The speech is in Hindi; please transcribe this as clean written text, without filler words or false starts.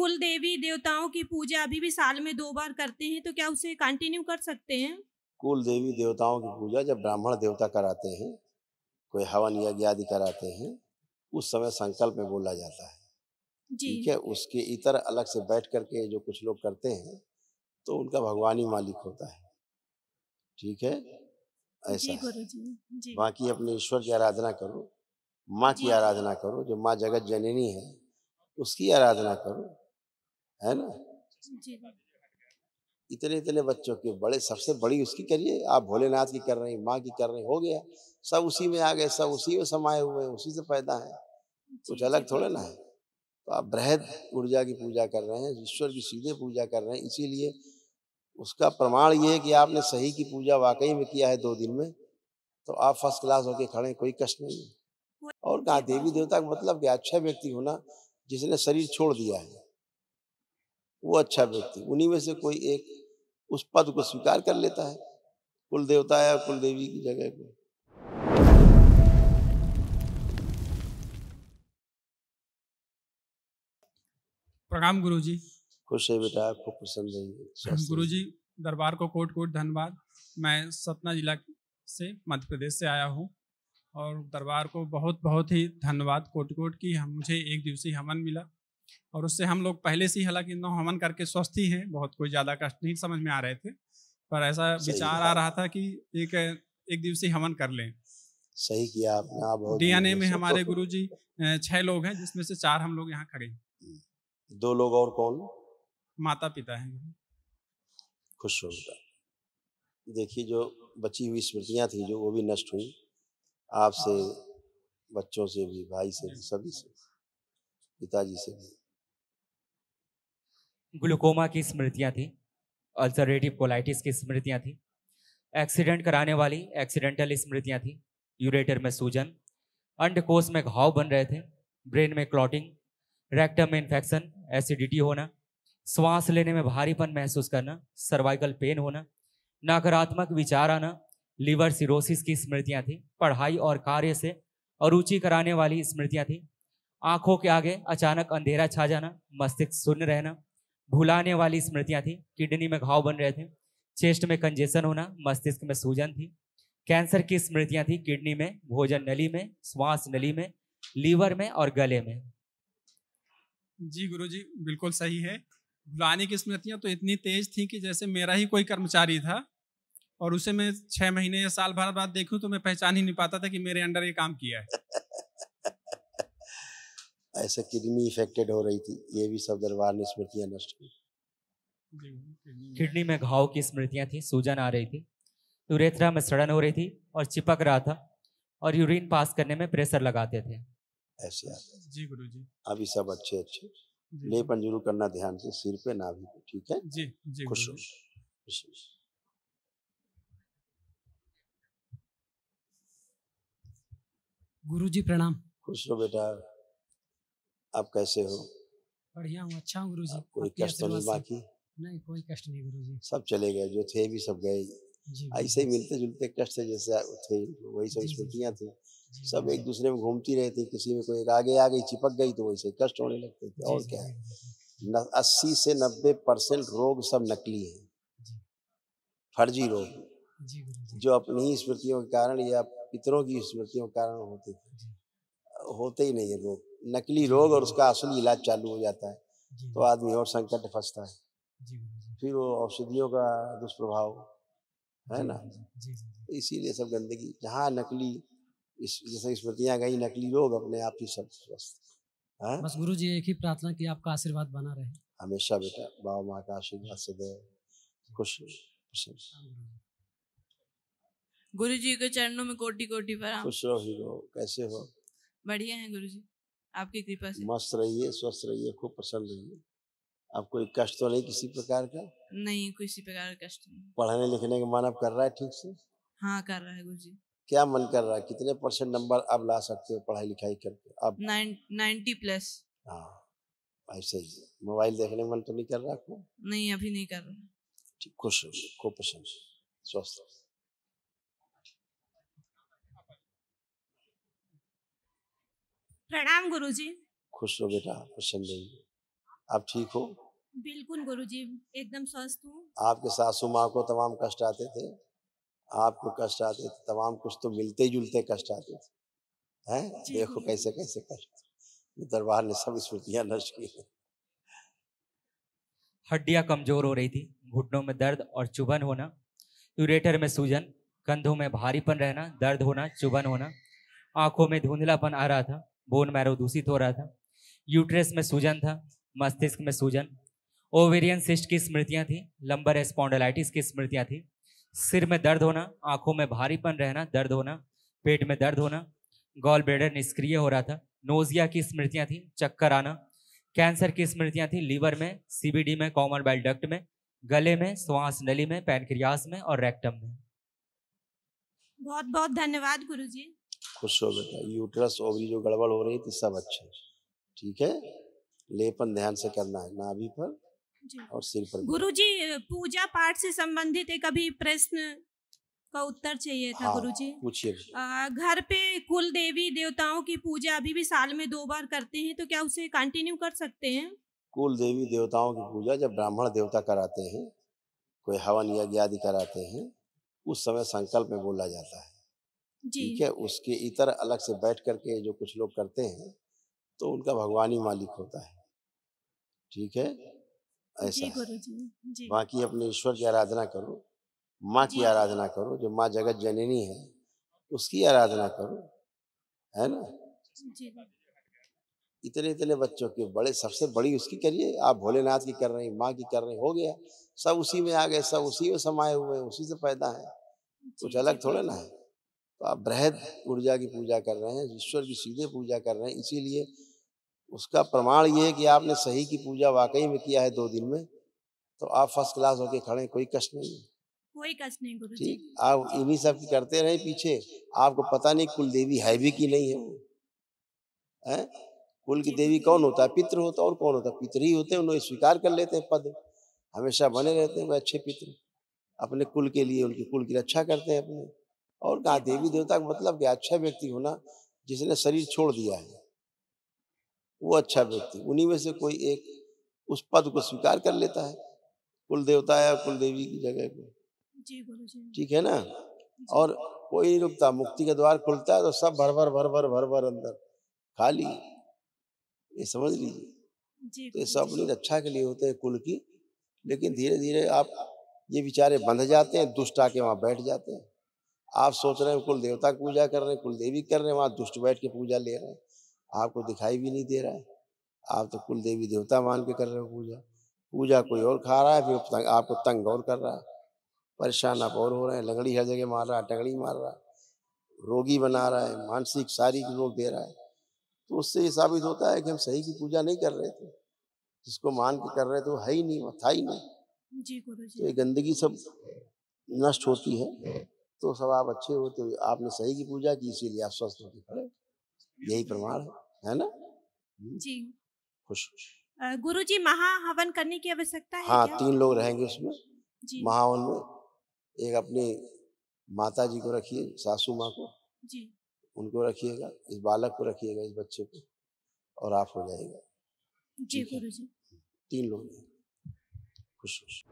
कुल देवी देवताओं की पूजा अभी भी साल में 2 बार करते हैं, तो क्या उसे कंटिन्यू कर सकते हैं? कुल देवी देवताओं की पूजा जब ब्राह्मण देवता कराते हैं, कोई हवन यज्ञ आदि कराते हैं, उस समय संकल्प में बोला जाता है। जी। ठीक है, उसके इतर अलग से बैठ करके जो कुछ लोग करते हैं, तो उनका भगवान ही मालिक होता है। ठीक है, ऐसा जी है। गुरुजी। जी। बाकी अपने ईश्वर की आराधना करो, माँ की जी। आराधना करो, जो माँ जगत जननी है, उसकी आराधना करो, है ना? जी। इतने इतने बच्चों की बड़े सबसे बड़ी उसकी करिए, आप भोलेनाथ की कर रहे हैं, माँ की कर रहे हैं, हो गया। सब उसी में आ गए, सब उसी में समाये हुए हैं, उसी से पैदा है, कुछ जी, जी अलग थोड़े ना है। तो आप बृहद ऊर्जा की पूजा कर रहे हैं, ईश्वर की सीधे पूजा कर रहे हैं, इसीलिए उसका प्रमाण ये है कि आपने सही की पूजा वाकई में किया है 2 दिन में, तो आप फर्स्ट क्लास होके खड़े हैं, कोई कष्ट नहीं है। और कहा जी देवी गुरुजी। देवता का मतलब क्या, अच्छा व्यक्ति होना जिसने शरीर छोड़ दिया है, वो अच्छा व्यक्ति। उन्हीं में से कोई एक उस पद को स्वीकार कर लेता है, कुल देवता या कुल देवी की जगह को। प्रणाम गुरुजी। खुश है बेटा, खूब प्रसन्न रहिए, स्वस्थ गुरुजी, रहिए। दरबार को कोट कोट धन्यवाद। मैं सतना जिला से मध्य प्रदेश से आया हूँ और दरबार को बहुत बहुत ही धन्यवाद कोट कोट की हम मुझे एक दिवसीय हवन मिला और उससे हम लोग पहले से ही हालांकि 9 हवन करके स्वस्थ ही हैं, बहुत कोई ज़्यादा कष्ट नहीं समझ में आ रहे थे, पर ऐसा सही विचार है, आ रहा था कि एक एक दिवसीय हवन कर लें। सही किया आपने, आप बहुत डीएनए में जीनियस हमारे हो। गुरुजी 6 लोग हैं जिसमें से 4 हम लोग यहाँ खड़े हैं। 2 लोग और कौन? माता पिता हैं। खुश हो बेटा। देखिए जो बची हुई स्मृतियां थी जो वो भी नष्ट हुई, आपसे, बच्चों से भी, भाई से भी, सभी से, पिताजी से भी। ग्लूकोमा की स्मृतियां थी, अल्सरेटिव कोलाइटिस की स्मृतियां थी, एक्सीडेंट कराने वाली एक्सीडेंटल स्मृतियां थी, यूरेटर में सूजन, अंडकोश में घाव बन रहे थे, ब्रेन में क्लॉटिंग, रेक्टम में इन्फेक्शन, एसिडिटी होना, श्वास लेने में भारीपन महसूस करना, सर्वाइकल पेन होना, नकारात्मक विचार आना, लिवर सिरोसिस की स्मृतियां थी, पढ़ाई और कार्य से अरुचि कराने वाली स्मृतियां थी, आंखों के आगे अचानक अंधेरा छा जाना, मस्तिष्क शून्य रहना, भुलाने वाली स्मृतियां थी, किडनी में घाव बन रहे थे, चेस्ट में कंजेशन होना, मस्तिष्क में सूजन थी, कैंसर की स्मृतियां थी, किडनी में, भोजन नली में, श्वास नली में, लीवर में और गले में। जी गुरुजी, बिल्कुल सही है। भुलाने की स्मृतियां तो इतनी तेज थी कि जैसे मेरा ही कोई कर्मचारी था और उसे मैं 6 महीने या साल भर बाद देखूं तो मैं पहचान ही नहीं पाता था कि मेरे अंडर ये काम किया है। ऐसे किडनी इफेक्टेड हो रही थी, ये भी सब दरबार ने स्मृतियां नष्ट की। किडनी में घाव की स्मृतियां थी, सूजन आ रही थी, यूरेथ्रा में सड़न हो रही थी और चिपक रहा था और यूरिन पास करने में प्रेशर लगाते थे। ऐसे आते हैं। जी गुरुजी। अभी सब अच्छे अच्छे जी, लेपन जरूर करना ध्यान से, सिर पे नाभि पे, ठीक है? जी जी खुश हो, गुरुजी। खुश हो। गुरुजी प्रणाम। खुश हो बेटा, आप कैसे हो? बढ़िया हूँ, अच्छा हूँ गुरुजी। आप कोई आपके कष्ट तो नहीं आशीर्वाद से। बाकी? नहीं, कोई कष्ट नहीं गुरुजी। सब चले गए, जो थे भी सब गए। जी ऐसे ही गुरुजी। मिलते जुलते कष्ट थे जैसे थे, वही सब जी, जी, स्मृतियां थी। जी सब गुरुजी। एक दूसरे में घूमती रहती, किसी में कोई एक आगे आ गई, चिपक गई तो वैसे कष्ट होने लगते थे, जी, और जी, क्या जी है। गुरुजी। 80 से 90% रोग सब नकली हैं, जी, फर्जी रोग, जी गुरुजी। जो अपनी ही स्मृतियों के कारण या पितरों की स्मृतियों के कारण होते थे, जी, होते ही नहीं है रोग, नकली जी रोग, और गुरुजी। उसका असली इलाज चालू हो जाता है, जी, तो आदमी और संकट में फंसता है। जी गुरुजी। फिर वो औषधियों का दुष्प्रभाव, है जी ना? गुरुजी। जी, जी, जी। इसीलिए सब गंदगी, जहाँ नकली जैसे स्मृतियां गई, नकली रोग अपने आप ही सब स्वस्थ। हाँ, बस गुरुजी एक ही प्रार्थना कि आपका आशीर्वाद बना रहे। हमेशा बेटा बाबा माँ का आशीर्वाद सदैव, खुश रहो, प्रसन्न रहो। हाँ, गुरुजी। गुरु जी के चरणों में कोटि कोटि प्रणाम। खुश रहो हीरो, कैसे हो? बढ़िया है गुरु जी, आपकी कृपा से। मस्त रहिए, स्वस्थ रहिए, खूब प्रसन्न रहिए। अब कोई कष्ट तो नहीं किसी प्रकार का? नहीं, किसी प्रकार का कष्ट नहीं। पढ़ने लिखने का मन अब कर रहा है ठीक से? हाँ, कर रहा है गुरु जी। क्या मन कर रहा है, कितने % नंबर अब ला सकते हो पढ़ाई लिखाई करके अब? 90+। हाँ, ऐसे ही। मोबाइल देखने का मन तो नहीं कर रहा आपको? नहीं, अभी नहीं कर रहा। ठीक, खुश रहिए, खूब प्रसन्न, स्वस्थ रहिए। प्रणाम गुरुजी। खुश रहो बेटा, प्रसन्न रहिए। आप ठीक हो? बिल्कुल गुरुजी, एकदम स्वस्थ हूँ। आपके सासू माँ को तमाम कष्ट आते थे, आपको कष्ट आते थे, तमाम कुछ तो मिलते जुलते कष्ट आते थे, हैं? जी देखो गुरुजी। कैसे कैसे कष्ट, दरबार ने सब स्मृतियां नष्ट की हैं। हड्डियां कमजोर हो रही थी, घुटनों में दर्द और चुभन होना, यूरेटर में सूजन, कंधों में भारीपन रहना, दर्द होना, चुभन होना, आंखों में धुंधलापन आ रहा था, बोन मैरो दूषित हो रहा था, यूट्रस में सूजन था, मस्तिष्क में सूजन, ओवेरियन सिस्ट की स्मृतियां थी, लंबर स्पॉन्डिलाइटिस की स्मृतियां थी, सिर में दर्द होना, आंखों में भारीपन रहना, दर्द होना, पेट में दर्द होना, गॉल ब्लैडर निष्क्रिय हो रहा था, नोजिया की स्मृतियां थी, चक्कर आना, कैंसर की स्मृतियां थी, लीवर में, सीबीडी में, कॉमन बाइल डक्ट में, गले में, श्वास नली में, पैनक्रियास में और रेक्टम में। बहुत बहुत धन्यवाद गुरुजी। खुश हो बेटा, यूट्रस ओवरी जो गड़बड़ हो रही थी सब अच्छे, ठीक है? लेपन ध्यान से करना है नाभि पर जी। और सिर पर। गुरुजी, पूजा पाठ से संबंधित एक अभी प्रश्न का उत्तर चाहिए था हाँ, गुरुजी। पूछिए। घर पे कुल देवी देवताओं की पूजा अभी भी साल में 2 बार करते हैं, तो क्या उसे कंटिन्यू कर सकते हैं? कुल देवी देवताओं की पूजा जब ब्राह्मण देवता कराते हैं, कोई हवन यज्ञ आदि कराते हैं, उस समय संकल्प में बोला जाता है, जी ठीक है? उसके इतर अलग से बैठ करके जो कुछ लोग करते हैं तो उनका भगवान ही मालिक होता है, ठीक है? ऐसा जी है। गुरुजी। जी बाकी अपने ईश्वर की आराधना करो, माँ की जी। आराधना करो, जो माँ जगत जननी है उसकी आराधना करो, है ना? जी इतने इतने बच्चों के बड़े सबसे बड़ी उसकी करिए, आप भोलेनाथ की कर रहे हैं, माँ की कर रहे हैं, हो गया, सब उसी में आ गए, सब उसी में समाये हुए हैं, उसी से पैदा है, कुछ जी अलग जी थोड़े ना है। तो आप बृहद ऊर्जा की पूजा कर रहे हैं, ईश्वर की सीधे पूजा कर रहे हैं, इसीलिए उसका प्रमाण ये है कि आपने सही की पूजा वाकई में किया है 2 दिन में, तो आप फर्स्ट क्लास होके खड़े हैं, कोई कष्ट नहीं है, कोई कष्ट नहीं गुरुजी। ठीक? आप इन्हीं सब की करते रहे पीछे, आपको पता नहीं कुल देवी है भी कि नहीं है वो, है? कुल की जी देवी गुरुजी। कौन होता है? पितृ होता है, और कौन होता है? पितृ ही होते हैं, उन्हें स्वीकार कर लेते हैं पद, हमेशा बने रहते हैं वो अच्छे पितृ, अपने कुल के लिए उनके कुल की रक्षा करते हैं अपने। और कहा देवी देवता का मतलब क्या? अच्छा व्यक्ति होना, जिसने शरीर छोड़ दिया है वो अच्छा व्यक्ति, उन्हीं में से कोई एक उस पद को स्वीकार कर लेता है, कुल देवता या कुल देवी की जगह को, जी गुरुजी। ठीक है ना? और कोई नहीं रुकता, मुक्ति का द्वार खुलता है तो सब भर भर अंदर खाली, ये समझ लीजिए। जी तो ये सब गुरुजी। अपनी रक्षा के लिए होते हैं कुल की, लेकिन धीरे धीरे आप ये बेचारे बंध जाते हैं, दुष्ट आके वहाँ बैठ जाते हैं। आप सोच रहे हैं कुल देवता की पूजा कर रहे हैं, कुल देवी कर रहे हैं, वहाँ दुष्ट बैठ के पूजा ले रहे हैं, आपको दिखाई भी नहीं दे रहा है, आप तो कुल देवी देवता मान के कर रहे हो पूजा, पूजा कोई और खा रहा है, फिर आपको तंग और कर रहा है, परेशान आप और हो रहे हैं, लंगड़ी हर जगह मार रहा है, टंगड़ी मार रहा है, रोगी बना रहा है, मानसिक शारीरिक रोग दे रहा है। तो उससे ये साबित होता है कि हम सही की पूजा नहीं कर रहे थे, जिसको मान के कर रहे थे वो है ही नहीं, था ही नहीं। जी तो गुरुजी। ये गंदगी सब नष्ट होती है, तो सब आप अच्छे होते हो, आपने सही की पूजा की इसीलिए आप स्वस्थ होके खड़े, यही प्रमाण है ना? जी खुश। गुरुजी, महाहवन करने की आवश्यकता है हाँ, क्या? 3 लोग रहेंगे उसमें जी महावन में, एक अपनी माता जी को रखिए, सासू माँ को, जी उनको रखिएगा, इस बालक को रखिएगा, इस बच्चे को, और आप हो जाएगा, जी ठीक है? गुरुजी। 3 लोग हैं। खुश खुश।